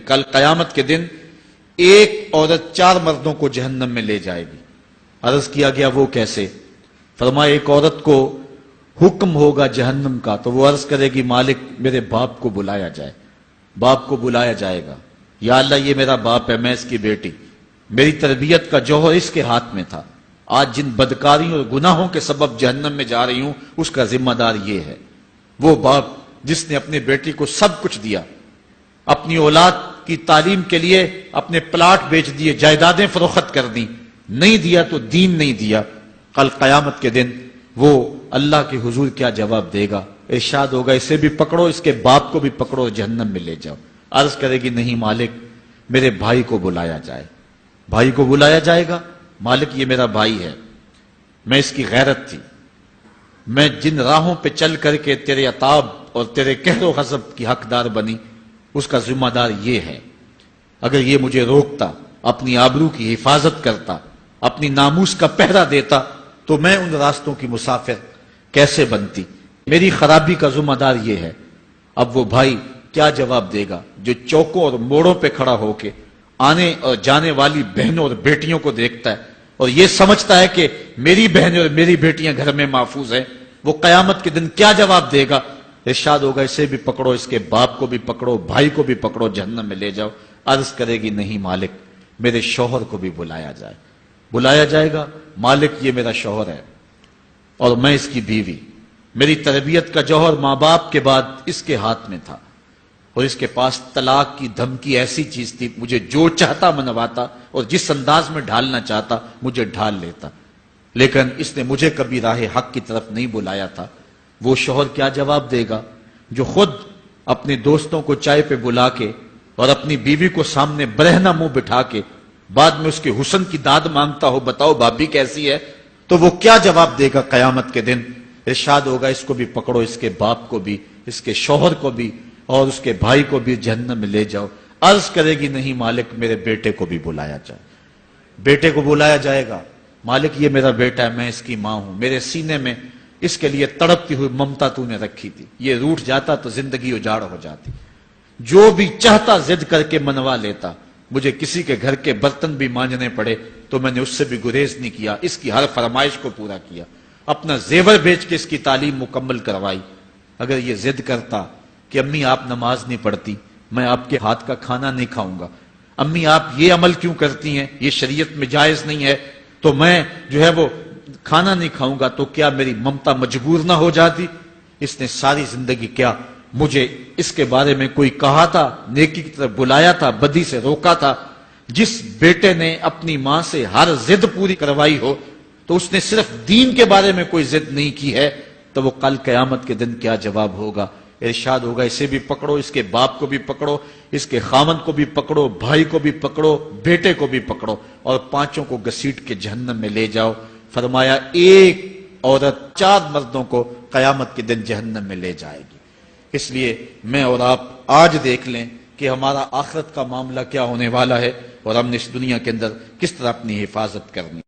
کل قیامت کے دن ایک عورت 4 مردوں کو جہنم میں لے جائے گی۔ عرض کیا گیا وہ کیسے؟ فرمایا ایک عورت کو حکم ہوگا جہنم کا تو وہ عرض کرے گی مالک میرے باپ کو بلایا جائے۔ باپ کو بلایا جائے گا، یا اللہ یہ میرا باپ ہے، میں اس کی بیٹی، میری تربیت کا جوہر اس کے ہاتھ میں تھا، آج جن بدکاریوں اور گناہوں کے سبب جہنم میں جا رہی ہوں اس کا ذمہ دار یہ ہے۔ وہ باپ جس نے اپنے بیٹی کو سب کچھ دیا، اپنی اولاد کی تعلیم کے لیے اپنے پلاٹ بیچ دیے، جائیدادیں فروخت کر دی، نہیں دیا تو دین نہیں دیا، کل قیامت کے دن وہ اللہ کے حضور کیا جواب دے گا؟ ارشاد ہوگا اسے بھی پکڑو، اس کے باپ کو بھی پکڑو، جہنم میں لے جاؤ۔ عرض کرے گی نہیں مالک میرے بھائی کو بلایا جائے۔ بھائی کو بلایا جائے گا، مالک یہ میرا بھائی ہے، میں اس کی غیرت تھی، میں جن راہوں پہ چل کر کے تیرے عتاب اور تیرے قہر و غضب کی حقدار بنی اس کا ذمہ دار یہ ہے، اگر یہ مجھے روکتا، اپنی آبرو کی حفاظت کرتا، اپنی ناموس کا پہرا دیتا تو میں ان راستوں کی مسافر کیسے بنتی؟ میری خرابی کا ذمہ دار یہ ہے۔ اب وہ بھائی کیا جواب دے گا جو چوکوں اور موڑوں پہ کھڑا ہو کے آنے اور جانے والی بہنوں اور بیٹیوں کو دیکھتا ہے اور یہ سمجھتا ہے کہ میری بہنیں اور میری بیٹیاں گھر میں محفوظ ہیں؟ وہ قیامت کے دن کیا جواب دے گا؟ ارشاد ہوگا اسے بھی پکڑو، اس کے باپ کو بھی پکڑو، بھائی کو بھی پکڑو، جہنم میں لے جاؤ۔ عرض کرے گی نہیں مالک میرے شوہر کو بھی بلایا جائے۔ بلایا جائے گا، مالک یہ میرا شوہر ہے اور میں اس کی بیوی، میری تربیت کا جوہر ماں باپ کے بعد اس کے ہاتھ میں تھا اور اس کے پاس طلاق کی دھمکی ایسی چیز تھی، مجھے جو چاہتا منواتا اور جس انداز میں ڈھالنا چاہتا مجھے ڈھال لیتا، لیکن اس نے مجھے کبھی راہ حق کی طرف نہیں بلایا تھا۔ وہ شوہر کیا جواب دے گا جو خود اپنے دوستوں کو چائے پہ بلا کے اور اپنی بیوی کو سامنے برہنہ منہ بٹھا کے بعد میں اس کے حسن کی داد مانگتا ہو، بتاؤ بھابی کیسی ہے؟ تو وہ کیا جواب دے گا قیامت کے دن؟ ارشاد ہوگا اس کو بھی پکڑو، اس کے باپ کو بھی، اس کے شوہر کو بھی اور اس کے بھائی کو بھی جہنم میں لے جاؤ۔ عرض کرے گی نہیں مالک میرے بیٹے کو بھی بلایا جائے۔ بیٹے کو بلایا جائے گا، مالک یہ میرا بیٹا ہے، میں اس کی ماں ہوں، میرے سینے میں اس کے لیے تڑپتی ہوئی ممتا تو نے رکھی تھی، یہ روٹھ جاتا تو زندگی اجاڑ ہو جاتی، جو بھی چاہتا ضد کر کے منوا لیتا، مجھے کسی کے گھر کے برتن بھی مانجنے پڑے تو میں نے اس سے بھی گریز نہیں کیا، اس کی ہر فرمائش کو پورا کیا، اپنا زیور بیچ کے اس کی تعلیم مکمل کروائی۔ اگر یہ ضد کرتا کہ امی آپ نماز نہیں پڑھتی، میں آپ کے ہاتھ کا کھانا نہیں کھاؤں گا، امی آپ یہ عمل کیوں کرتی ہیں، یہ شریعت میں جائز نہیں ہے، تو میں جو ہے وہ کھانا نہیں کھاؤں گا، تو کیا میری ممتا مجبور نہ ہو جاتی؟ اس نے ساری زندگی کیا مجھے اس کے بارے میں کوئی کہا تھا، نیکی کی طرف بلایا تھا، بدی سے روکا تھا؟ جس بیٹے نے اپنی ماں سے ہر ضد پوری کروائی ہو تو اس نے صرف دین کے بارے میں کوئی ضد نہیں کی ہے، تو وہ کل قیامت کے دن کیا جواب ہوگا؟ ارشاد ہوگا اسے بھی پکڑو، اس کے باپ کو بھی پکڑو، اس کے خاوند کو بھی پکڑو، بھائی کو بھی پکڑو، بیٹے کو بھی پکڑو اور 5 کو گھسیٹ کے جہنم میں لے جاؤ۔ فرمایا ایک عورت 4 مردوں کو قیامت کے دن جہنم میں لے جائے گی۔ اس لیے میں اور آپ آج دیکھ لیں کہ ہمارا آخرت کا معاملہ کیا ہونے والا ہے اور ہم نے اس دنیا کے اندر کس طرح اپنی حفاظت کرنی۔